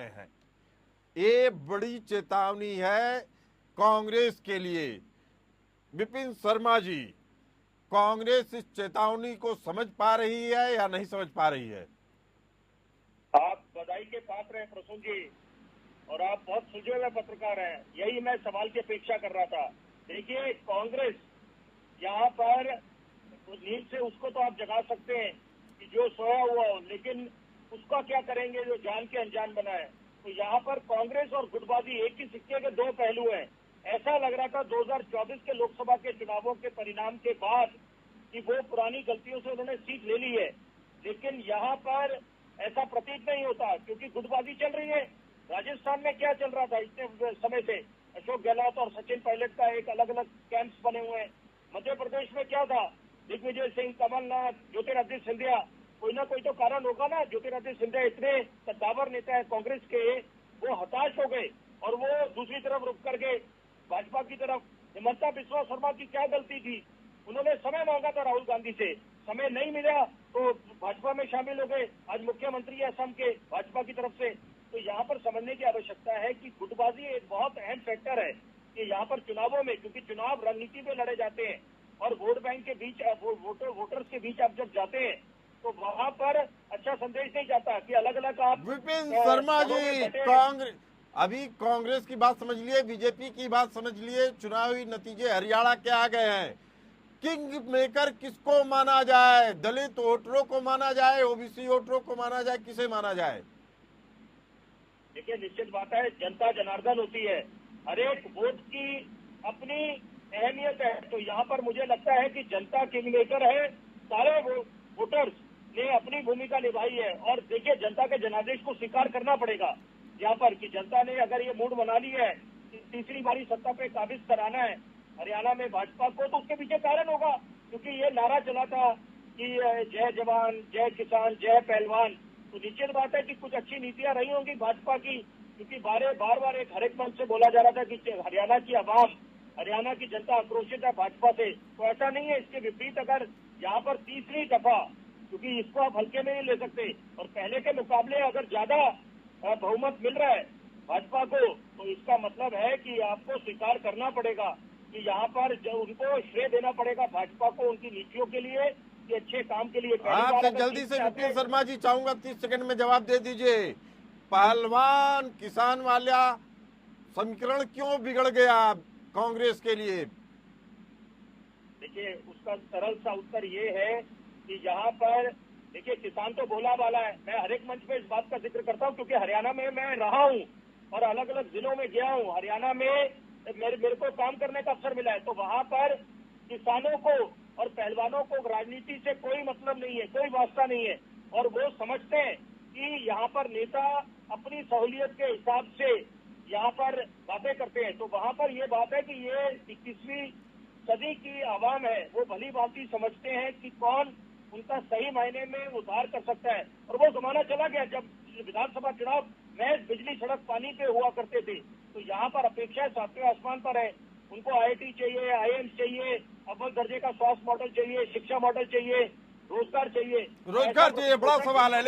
रहे हैं। ये बड़ी चेतावनी है कांग्रेस के लिए। विपिन शर्मा जी, कांग्रेस इस चेतावनी को समझ पा रही है या नहीं समझ पा रही है? आप बधाई के पात्र हैं प्रसून जी, और आप बहुत सुलझे हुए पत्रकार हैं। यही मैं सवाल की अपेक्षा कर रहा था। देखिए, कांग्रेस यहाँ पर नींद से उसको तो आप जगा सकते हैं कि जो सोया हुआ हो, लेकिन उसका क्या करेंगे जो जान के अनजान बना है। तो यहाँ पर कांग्रेस और गुटबाजी एक ही सिक्के के दो पहलू हैं। ऐसा लग रहा था 2024 के लोकसभा के चुनावों के परिणाम के बाद कि वो पुरानी गलतियों से उन्होंने सीख ले ली है, लेकिन यहाँ पर ऐसा प्रतीत नहीं होता, क्योंकि गुटबाजी चल रही है। राजस्थान में क्या चल रहा था इतने समय से? अशोक गहलोत और सचिन पायलट का एक अलग अलग कैंप्स बने हुए हैं। मध्य प्रदेश में क्या था? दिग्विजय सिंह, कमलनाथ, ज्योतिरादित्य सिंधिया। कोई ना कोई तो कारण होगा ना। ज्योतिरादित्य सिंधिया इतने कद्दावर नेता है कांग्रेस के, वो हताश हो गए और वो दूसरी तरफ रुक करके भाजपा की तरफ। हिमंता बिस्वा शर्मा की क्या गलती थी? उन्होंने समय मांगा था राहुल गांधी से, समय नहीं मिला तो भाजपा में शामिल हो गए। आज मुख्यमंत्री है असम के भाजपा की तरफ से। तो यहाँ पर समझने की आवश्यकता है कि गुटबाजी एक बहुत अहम फैक्टर है कि यहाँ पर चुनावों में, क्योंकि चुनाव रणनीति में लड़े जाते हैं और वोट बैंक के बीच, वोटर्स के बीच आप जब जाते हैं तो वहां पर अच्छा संदेश नहीं जाता कि अलग अलग आप। विपिन शर्मा जी, अभी कांग्रेस की बात समझ लिए, बीजेपी की बात समझ लिए, चुनावी नतीजे हरियाणा के आ गए हैं। किंग मेकर किसको माना जाए? दलित वोटरों को माना जाए, ओबीसी वोटरों को माना जाए, किसे माना जाए? देखिए, निश्चित बात है, जनता जनार्दन होती है। हर एक वोट की अपनी अहमियत है। तो यहाँ पर मुझे लगता है कि जनता किंग मेकर है। सारे वोटर्स ने अपनी भूमिका निभाई है। और देखिए, जनता के जनादेश को स्वीकार करना पड़ेगा यहाँ पर कि जनता ने अगर ये मूड बना ली है कि तीसरी बारी सत्ता पे काबिज कराना है हरियाणा में भाजपा को, तो उसके पीछे कारण होगा। क्योंकि ये नारा चला था कि जय जवान, जय किसान, जय पहलवान। तो निश्चित बात है कि कुछ अच्छी नीतियां रही होंगी भाजपा की, क्योंकि बार बार एक हरेक मंच से बोला जा रहा था कि हरियाणा की आवाम, हरियाणा की जनता आक्रोशित है भाजपा से। तो ऐसा नहीं है। इसके विपरीत अगर यहाँ पर तीसरी दफा, क्योंकि इसको आप हल्के में नहीं ले सकते, और पहले के मुकाबले अगर ज्यादा बहुमत मिल रहा है भाजपा को, तो इसका मतलब है कि आपको स्वीकार करना पड़ेगा कि यहाँ पर जो उनको श्रेय देना पड़ेगा भाजपा को उनकी नीतियों के लिए, कि अच्छे काम के लिए। आपसे जल्दी से विपिन शर्मा जी चाहूंगा 30 सेकंड में जवाब दे दीजिए। पहलवान किसान वाला समीकरण क्यों बिगड़ गया कांग्रेस के लिए? देखिए, उसका सरल सा उत्तर ये है कि यहाँ पर देखिए, किसान तो बोला वाला है। मैं हर एक मंच पे इस बात का जिक्र करता हूँ, क्योंकि हरियाणा में मैं रहा हूँ और अलग अलग जिलों में गया हूँ। हरियाणा में मेरे को काम करने का अवसर मिला है। तो वहां पर किसानों को और पहलवानों को राजनीति से कोई मतलब नहीं है, कोई वास्ता नहीं है। और वो समझते हैं कि यहाँ पर नेता अपनी सहूलियत के हिसाब से यहाँ पर बातें करते हैं। तो वहां पर ये बात है कि ये 21वीं सदी की आवाम है, वो भली भांति समझते हैं कि कौन उनका सही मायने में उद्धार कर सकता है। और वो जमाना चला गया जब विधानसभा चुनाव महज बिजली सड़क पानी पे हुआ करते थे। तो यहाँ पर अपेक्षा सातवें आसमान पर है। उनको आईआईटी चाहिए, आईएएमएस चाहिए, अव्वल दर्जे का स्वास्थ्य मॉडल चाहिए, शिक्षा मॉडल चाहिए, रोजगार चाहिए। रोजगार चाहिए, बड़ा सवाल है।